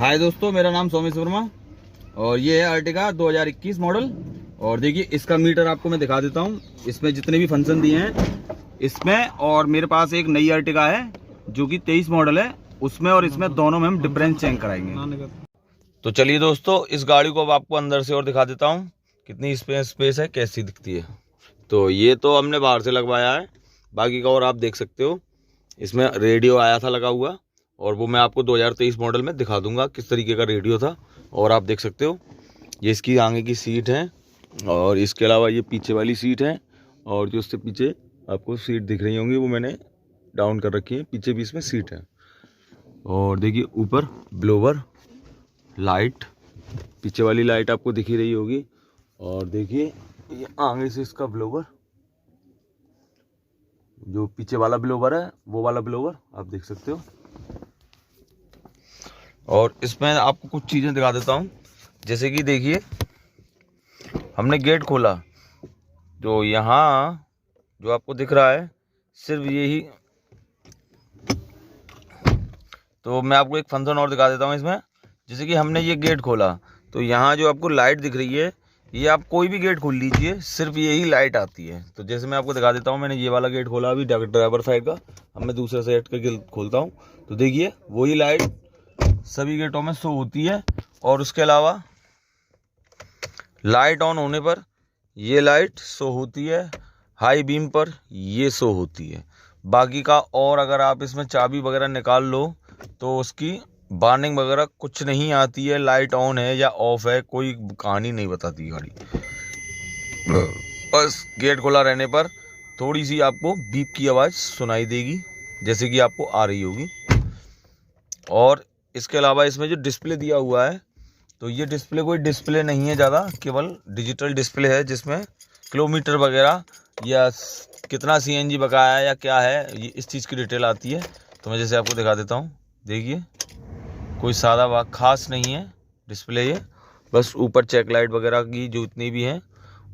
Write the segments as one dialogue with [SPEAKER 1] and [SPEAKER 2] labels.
[SPEAKER 1] हाय दोस्तों, मेरा नाम सोमेश वर्मा और ये है अर्टिगा 2021 मॉडल। और देखिए इसका मीटर आपको मैं दिखा देता हूँ। इसमें जितने भी फंक्शन दिए हैं इसमें, और मेरे पास एक नई अर्टिगा है जो कि 23 मॉडल है, उसमें और इसमें दोनों में हम डिफरेंस चेंज कराएंगे। तो चलिए दोस्तों, इस गाड़ी को अब आपको अंदर से और दिखा देता हूँ कितनी स्पेस है, कैसी दिखती है। तो ये तो हमने बाहर से लगवाया है, बाकी का और आप देख सकते हो। इसमें रेडियो आया था लगा हुआ, और वो मैं आपको 2023 मॉडल में दिखा दूंगा किस तरीके का रेडियो था। और आप देख सकते हो ये इसकी आगे की सीट है, और इसके अलावा ये पीछे वाली सीट है, और जो उससे पीछे आपको सीट दिख रही होंगी वो मैंने डाउन कर रखी है, पीछे भी इसमें सीट है। और देखिए ऊपर ब्लोवर लाइट, पीछे वाली लाइट आपको दिख ही रही होगी। और देखिए ये आगे से इसका ब्लोवर, जो पीछे वाला ब्लोवर है वो वाला ब्लोवर आप देख सकते हो। और इसमें आपको कुछ चीज़ें दिखा देता हूँ, जैसे कि देखिए हमने गेट खोला, तो यहाँ जो आपको दिख रहा है सिर्फ यही। तो मैं आपको एक फंक्शन और दिखा देता हूँ इसमें। जैसे कि हमने ये गेट खोला, तो यहाँ जो आपको लाइट दिख रही है, ये आप कोई भी गेट खोल लीजिए सिर्फ यही लाइट आती है। तो जैसे मैं आपको दिखा देता हूँ, मैंने ये वाला गेट खोला अभी ड्राइवर साइड का, अब मैं दूसरे साइड का गेट खोलता हूँ, तो देखिए वही लाइट सभी गेटों में शो होती है। और उसके अलावा लाइट ऑन होने पर ये लाइट शो होती है, हाई बीम पर ये शो होती है। बाकी का और अगर आप इसमें चाबी वगैरह निकाल लो तो उसकी वार्निंग वगैरह कुछ नहीं आती है, लाइट ऑन है या ऑफ है कोई कहानी नहीं बताती गाड़ी। बस गेट खुला रहने पर थोड़ी सी आपको बीप की आवाज़ सुनाई देगी, जैसे कि आपको आ रही होगी। और इसके अलावा इसमें जो डिस्प्ले दिया हुआ है, तो ये डिस्प्ले कोई डिस्प्ले नहीं है ज़्यादा, केवल डिजिटल डिस्प्ले है, जिसमें किलोमीटर वगैरह या कितना CNG बकाया है या क्या है, ये इस चीज़ की डिटेल आती है। तो मैं जैसे आपको दिखा देता हूँ, देखिए कोई सादा वाक खास नहीं है डिस्प्ले ये, बस ऊपर चेक लाइट वगैरह की जो इतनी भी हैं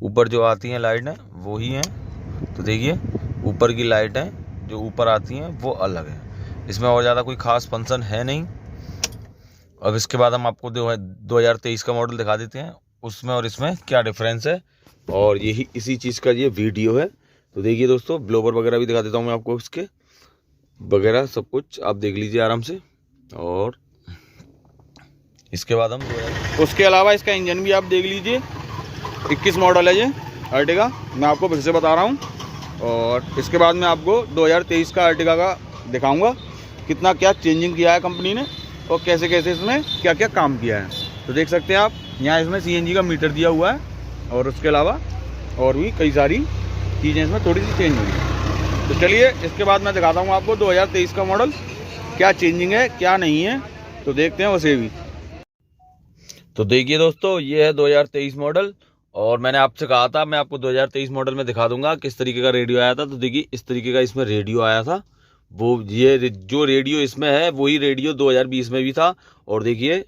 [SPEAKER 1] ऊपर जो आती हैं लाइट हैं वो ही हैं। तो देखिए ऊपर की लाइट हैं जो ऊपर आती हैं वो अलग है, इसमें और ज़्यादा कोई ख़ास फंक्शन है नहीं। अब इसके बाद हम आपको 2023 का मॉडल दिखा देते हैं, उसमें और इसमें क्या डिफरेंस है, और यही इसी चीज़ का ये वीडियो है। तो देखिए दोस्तों, ब्लोवर वगैरह भी दिखा देता हूँ मैं आपको, इसके वगैरह सब कुछ आप देख लीजिए आराम से। और इसके बाद हम उसके अलावा इसका इंजन भी आप देख लीजिए, 21 मॉडल है ये अर्टिगा, मैं आपको फिर से बता रहा हूँ। और इसके बाद मैं आपको 2023 का अर्टिगा का दिखाऊँगा कितना क्या चेंजिंग किया है कंपनी ने, और कैसे कैसे इसमें क्या क्या काम किया है। तो देख सकते हैं आप, यहाँ इसमें CNG का मीटर दिया हुआ है, और उसके अलावा और भी कई सारी चीज़ें इसमें थोड़ी सी चेंज हुई है। तो चलिए इसके बाद मैं दिखाता हूँ आपको 2023 का मॉडल क्या चेंजिंग है क्या नहीं है, तो देखते हैं उसे भी। तो देखिए दोस्तों, ये है 2023 मॉडल, और मैंने आपसे कहा था मैं आपको 2023 मॉडल में दिखा दूंगा किस तरीके का रेडियो आया था। तो देखिए इस तरीके का इसमें रेडियो आया था, वो ये जो रेडियो इसमें है वही रेडियो 2020 में भी था। और देखिए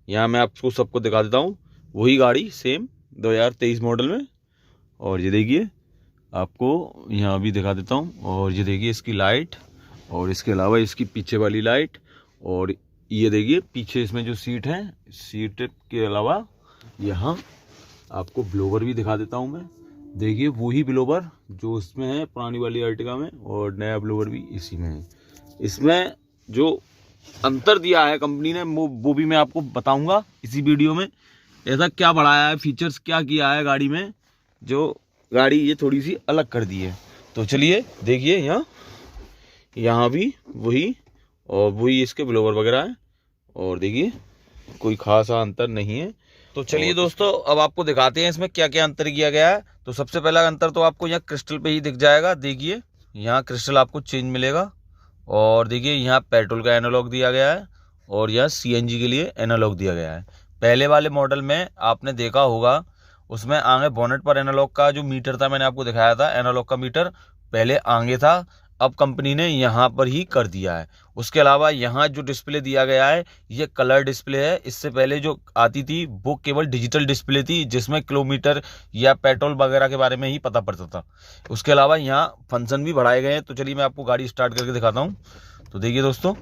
[SPEAKER 1] यहाँ मैं आपको सबको दिखा देता हूँ, वही गाड़ी सेम 2023 मॉडल में। और ये देखिए आपको यहाँ भी दिखा देता हूँ, और ये देखिए इसकी लाइट, और इसके अलावा इसकी पीछे वाली लाइट, और ये देखिए पीछे इसमें जो सीट है, सीट के अलावा यहाँ आपको ब्लोवर भी दिखा देता हूँ मैं। देखिए वही ब्लोवर जो इसमें है पुरानी वाली अर्टिगा में, और नया ब्लोवर भी इसी में है। इसमें जो अंतर दिया है कंपनी ने वो भी मैं आपको बताऊंगा इसी वीडियो में, ऐसा क्या बढ़ाया है, फीचर्स क्या किया है गाड़ी में, जो गाड़ी ये थोड़ी सी अलग कर दी है। तो चलिए देखिए यहाँ भी वही, और वही इसके ब्लोवर वगैरह है, और देखिए कोई खासा अंतर नहीं है। तो चलिए दोस्तों, अब आपको दिखाते हैं इसमें क्या क्या अंतर किया गया है। तो सबसे पहला अंतर तो आपको यहाँ क्रिस्टल पे ही दिख जाएगा, देखिए यहाँ क्रिस्टल आपको चेंज मिलेगा। और देखिए यहाँ पेट्रोल का एनालॉग दिया गया है, और यहाँ CNG के लिए एनालॉग दिया गया है। पहले वाले मॉडल में आपने देखा होगा, उसमें आगे बोनेट पर एनालॉग का जो मीटर था मैंने आपको दिखाया था, एनालॉग का मीटर पहले आगे था, अब कंपनी ने यहाँ पर ही कर दिया है। उसके अलावा यहाँ जो डिस्प्ले दिया गया है ये कलर डिस्प्ले है, इससे पहले जो आती थी वो केवल डिजिटल डिस्प्ले थी, जिसमें किलोमीटर या पेट्रोल वगैरह के बारे में ही पता पड़ता था। उसके अलावा यहाँ फंक्शन भी बढ़ाए गए हैं। तो चलिए मैं आपको गाड़ी स्टार्ट करके दिखाता हूँ। तो देखिए दोस्तों,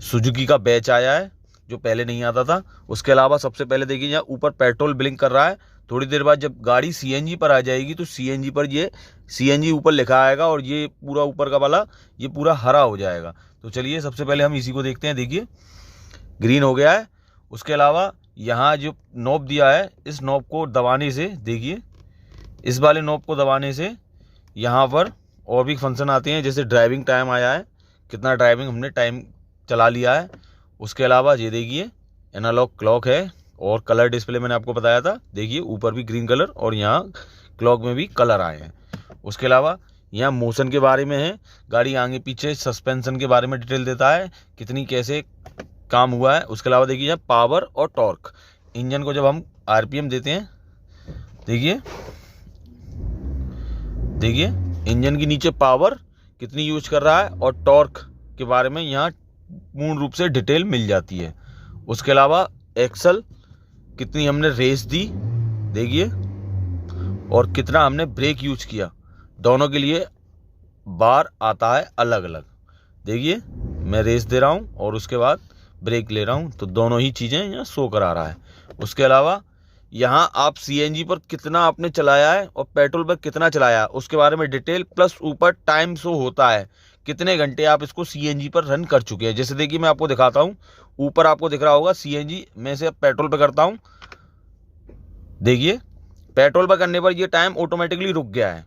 [SPEAKER 1] सुजुकी का बैच आया है, जो पहले नहीं आता था। उसके अलावा सबसे पहले देखिए यहाँ ऊपर पेट्रोल ब्लिंक कर रहा है। थोड़ी देर बाद जब गाड़ी सीएनजी पर आ जाएगी तो सीएनजी पर ये सीएनजी ऊपर लिखा आएगा और ये पूरा ऊपर का वाला ये पूरा हरा हो जाएगा। तो चलिए सबसे पहले हम इसी को देखते हैं। देखिए ग्रीन हो गया है। उसके अलावा यहाँ जो नॉब दिया है, इस नॉब को दबाने से, देखिए इस वाले नॉब को दबाने से यहाँ पर और भी फंक्शन आते हैं, जैसे ड्राइविंग टाइम आया है, कितना ड्राइविंग हमने टाइम चला लिया है। उसके अलावा ये देखिए एनालॉग क्लॉक है और कलर डिस्प्ले मैंने आपको बताया था, देखिए ऊपर भी ग्रीन कलर और यहाँ क्लॉक में भी कलर आए हैं। उसके अलावा यहाँ मोशन के बारे में है, गाड़ी आगे पीछे सस्पेंशन के बारे में डिटेल देता है, कितनी कैसे काम हुआ है। उसके अलावा देखिए यहाँ पावर और टॉर्क, इंजन को जब हम आरपीएम देते हैं, देखिए देखिए इंजन के नीचे पावर कितनी यूज कर रहा है और टॉर्क के बारे में यहाँ पूर्ण रूप से डिटेल मिल जाती है। उसके अलावा एक्सल कितनी हमने रेस दी, देखिए, और कितना हमने ब्रेक यूज किया, दोनों के लिए बार आता है अलग अलग। देखिए मैं रेस दे रहा हूँ और उसके बाद ब्रेक ले रहा हूँ, तो दोनों ही चीज़ें यहाँ शो करा रहा है। उसके अलावा यहाँ आप सीएनजी पर कितना आपने चलाया है और पेट्रोल पर कितना चलाया है उसके बारे में डिटेल, प्लस ऊपर टाइम शो होता है, कितने घंटे आप इसको सीएनजी पर रन कर चुके हैं। जैसे देखिए मैं आपको दिखाता हूँ, ऊपर आपको दिख रहा होगा सीएनजी, मैं से पेट्रोल पर करता हूँ। देखिए पेट्रोल पर करने पर ये टाइम ऑटोमेटिकली रुक गया है,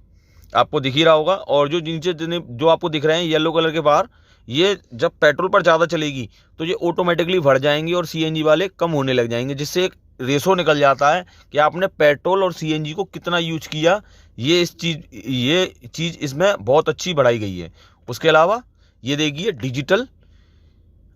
[SPEAKER 1] आपको दिख ही रहा होगा। और जो नीचे जो आपको दिख रहे हैं येलो कलर के बार, ये जब पेट्रोल पर ज़्यादा चलेगी तो ये ऑटोमेटिकली बढ़ जाएंगे और सीएनजी वाले कम होने लग जाएंगे, जिससे एक रेशो निकल जाता है कि आपने पेट्रोल और सीएनजी को कितना यूज किया। ये चीज़ इसमें बहुत अच्छी बढ़ाई गई है। उसके अलावा ये देखिए डिजिटल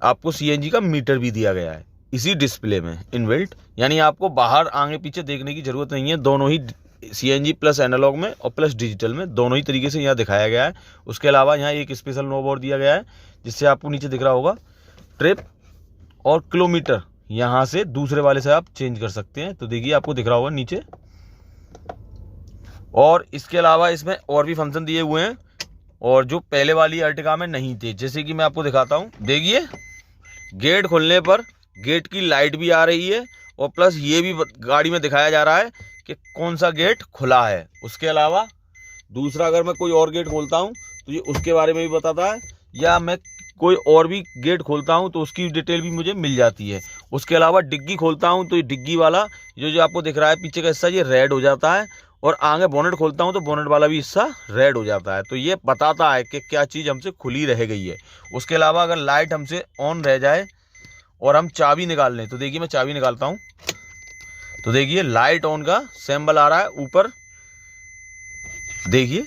[SPEAKER 1] आपको सीएनजी का मीटर भी दिया गया है इसी डिस्प्ले में इनबिल्ट, यानी आपको बाहर आगे पीछे देखने की ज़रूरत नहीं है, दोनों ही सीएनजी प्लस एनालॉग में और प्लस डिजिटल में दोनों ही तरीके से यहाँ दिखाया गया है। उसके अलावा यहाँ एक स्पेशल नोब और दिया गया है, जिससे आपको नीचे दिख रहा होगा ट्रिप और किलोमीटर, यहाँ से दूसरे वाले से आप चेंज कर सकते हैं। तो देखिए आपको दिख रहा होगा नीचे। और इसके अलावा इसमें और भी फंक्शन दिए हुए हैं और जो पहले वाली अर्टिगा में नहीं थे, जैसे कि मैं आपको दिखाता हूँ। देखिए गेट खोलने पर गेट की लाइट भी आ रही है और प्लस ये भी गाड़ी में दिखाया जा रहा है कि कौन सा गेट खुला है। उसके अलावा दूसरा अगर मैं कोई और गेट खोलता हूँ तो ये उसके बारे में भी बताता है, या मैं कोई और भी गेट खोलता हूँ तो उसकी डिटेल भी मुझे मिल जाती है। उसके अलावा डिग्गी खोलता हूँ तो ये डिग्गी वाला जो आपको दिख रहा है पीछे का हिस्सा, ये रेड हो जाता है, और आगे बोनेट खोलता हूँ तो बोनेट वाला भी हिस्सा रेड हो जाता है। तो ये बताता है कि क्या चीज़ हमसे खुली रह गई है। उसके अलावा अगर लाइट हमसे ऑन रह जाए और हम चाबी निकाल लें, तो देखिए मैं चाबी निकालता हूँ, तो देखिए लाइट ऑन का सिंबल आ रहा है ऊपर, देखिए,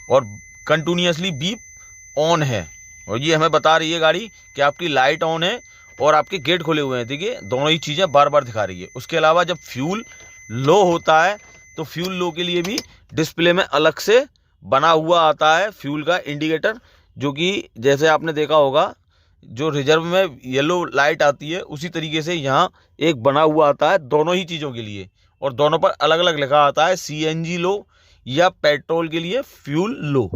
[SPEAKER 1] और कंटिन्यूसली बीप ऑन है, और ये हमें बता रही है गाड़ी कि आपकी लाइट ऑन है और आपके गेट खुले हुए हैं। देखिए दोनों ही चीज़ें बार बार दिखा रही है। उसके अलावा जब फ्यूल लो होता है तो फ्यूल लो के लिए भी डिस्प्ले में अलग से बना हुआ आता है फ्यूल का इंडिकेटर, जो कि जैसे आपने देखा होगा जो रिजर्व में येलो लाइट आती है उसी तरीके से यहाँ एक बना हुआ आता है दोनों ही चीज़ों के लिए, और दोनों पर अलग अलग लिखा आता है सीएनजी लो या पेट्रोल के लिए फ्यूल लो,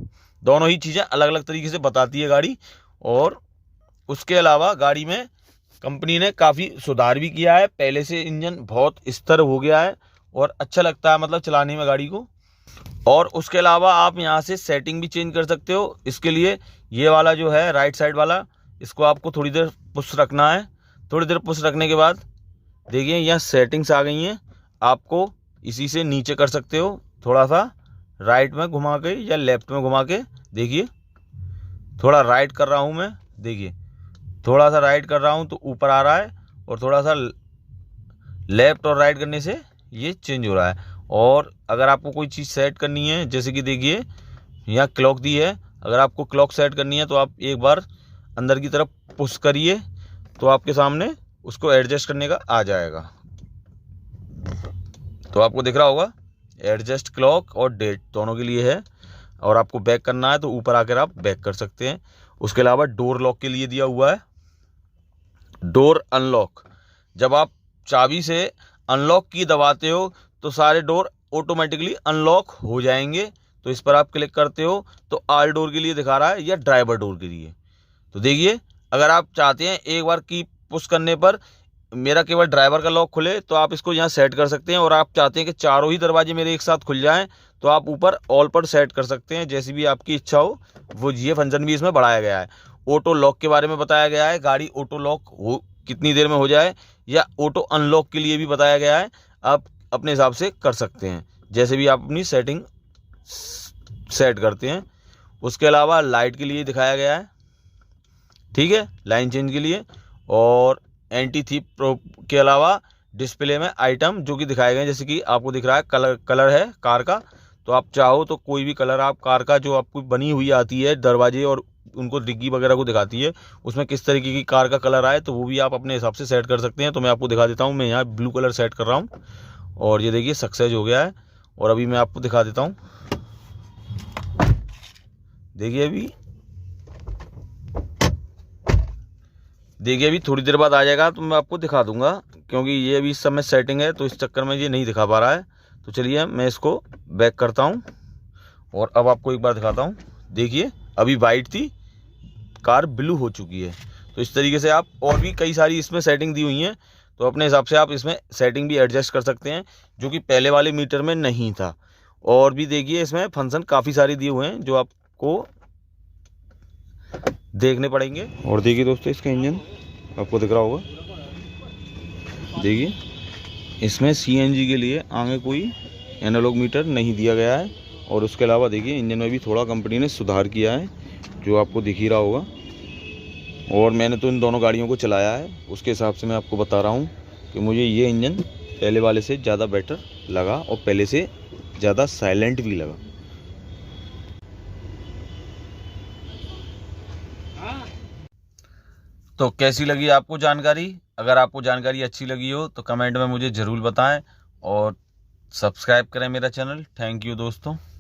[SPEAKER 1] दोनों ही चीज़ें अलग अलग तरीके से बताती है गाड़ी। और उसके अलावा गाड़ी में कंपनी ने काफ़ी सुधार भी किया है, पहले से इंजन बहुत स्थिर हो गया है और अच्छा लगता है मतलब चलाने में गाड़ी को। और उसके अलावा आप यहाँ से सेटिंग भी चेंज कर सकते हो। इसके लिए ये वाला जो है राइट साइड वाला, इसको आपको थोड़ी देर पुश रखना है। थोड़ी देर पुश रखने के बाद देखिए यहाँ सेटिंग्स आ गई हैं, आपको इसी से नीचे कर सकते हो, थोड़ा सा राइट में घुमा के या लेफ्ट में घुमा के। देखिए थोड़ा राइट कर रहा हूँ मैं, देखिए थोड़ा सा राइट कर रहा हूँ तो ऊपर आ रहा है, और थोड़ा सा लेफ्ट और राइट करने से ये चेंज हो रहा है। और अगर आपको कोई चीज़ सेट करनी है, जैसे कि देखिए यहाँ क्लॉक दी है, अगर आपको क्लॉक सेट करनी है तो आप एक बार अंदर की तरफ पुश करिए तो आपके सामने उसको एडजस्ट करने का आ जाएगा। तो आपको दिख रहा होगा एडजस्ट क्लॉक और डेट दोनों के लिए है, और आपको बैक करना है तो ऊपर आकर आप बैक कर सकते हैं। उसके अलावा डोर लॉक के लिए दिया हुआ है डोर अनलॉक, जब आप चाबी से अनलॉक की दबाते हो तो सारे डोर ऑटोमेटिकली अनलॉक हो जाएंगे। तो इस पर आप क्लिक करते हो तो ऑल डोर के लिए दिखा रहा है या ड्राइवर डोर के लिए। तो देखिए अगर आप चाहते हैं एक बार की पुश करने पर मेरा केवल ड्राइवर का लॉक खुले तो आप इसको यहाँ सेट कर सकते हैं। और आप चाहते हैं कि चारों ही दरवाजे मेरे एक साथ खुल जाएं तो आप ऊपर ऑल पर सेट कर सकते हैं, जैसी भी आपकी इच्छा हो। वो ये फंक्शन भी इसमें बढ़ाया गया है। ऑटो लॉक के बारे में बताया गया है, गाड़ी ऑटो लॉक हो कितनी देर में हो जाए, या ऑटो अनलॉक के लिए भी बताया गया है। आप अपने हिसाब से कर सकते हैं, जैसे भी आप अपनी सेटिंग सेट करते हैं। उसके अलावा लाइट के लिए दिखाया गया है, ठीक है, लाइन चेंज के लिए। और एंटी थीफ के अलावा डिस्प्ले में आइटम जो कि दिखाए गए हैं, जैसे कि आपको दिख रहा है कलर है कार का, तो आप चाहो तो कोई भी कलर आप कार का जो आपको बनी हुई आती है दरवाजे और उनको डिग्गी वगैरह को दिखाती है, उसमें किस तरीके की कार का कलर आए तो वो भी आप अपने हिसाब से सेट कर सकते हैं। तो मैं आपको दिखा देता हूँ, मैं यहाँ ब्लू कलर सेट कर रहा हूँ और ये देखिए सक्सेस हो गया है। और अभी मैं आपको दिखा देता हूँ, देखिए अभी थोड़ी देर बाद आ जाएगा तो मैं आपको दिखा दूंगा, क्योंकि ये अभी इस समय सेटिंग है तो इस चक्कर में ये नहीं दिखा पा रहा है। तो चलिए मैं इसको बैक करता हूँ और अब आपको एक बार दिखाता हूँ। देखिए अभी वाइट थी, कार ब्लू हो चुकी है। तो इस तरीके से आप और भी कई सारी इसमें सेटिंग दी हुई हैं, तो अपने हिसाब से आप इसमें सेटिंग भी एडजस्ट कर सकते हैं, जो कि पहले वाले मीटर में नहीं था। और भी देखिए इसमें फंक्शन काफ़ी सारे दिए हुए हैं जो आपको देखने पड़ेंगे। और देखिए दोस्तों इसका इंजन आपको दिख रहा होगा, देखिए इसमें सीएनजी के लिए आगे कोई एनालॉग मीटर नहीं दिया गया है। और उसके अलावा देखिए इंजन में भी थोड़ा कंपनी ने सुधार किया है, जो आपको दिख ही रहा होगा। और मैंने तो इन दोनों गाड़ियों को चलाया है, उसके हिसाब से मैं आपको बता रहा हूँ कि मुझे ये इंजन पहले वाले से ज़्यादा बेटर लगा और पहले से ज़्यादा साइलेंट भी लगा। तो कैसी लगी आपको जानकारी? अगर आपको जानकारी अच्छी लगी हो तो कमेंट में मुझे ज़रूर बताएं और सब्सक्राइब करें मेरा चैनल। थैंक यू दोस्तों।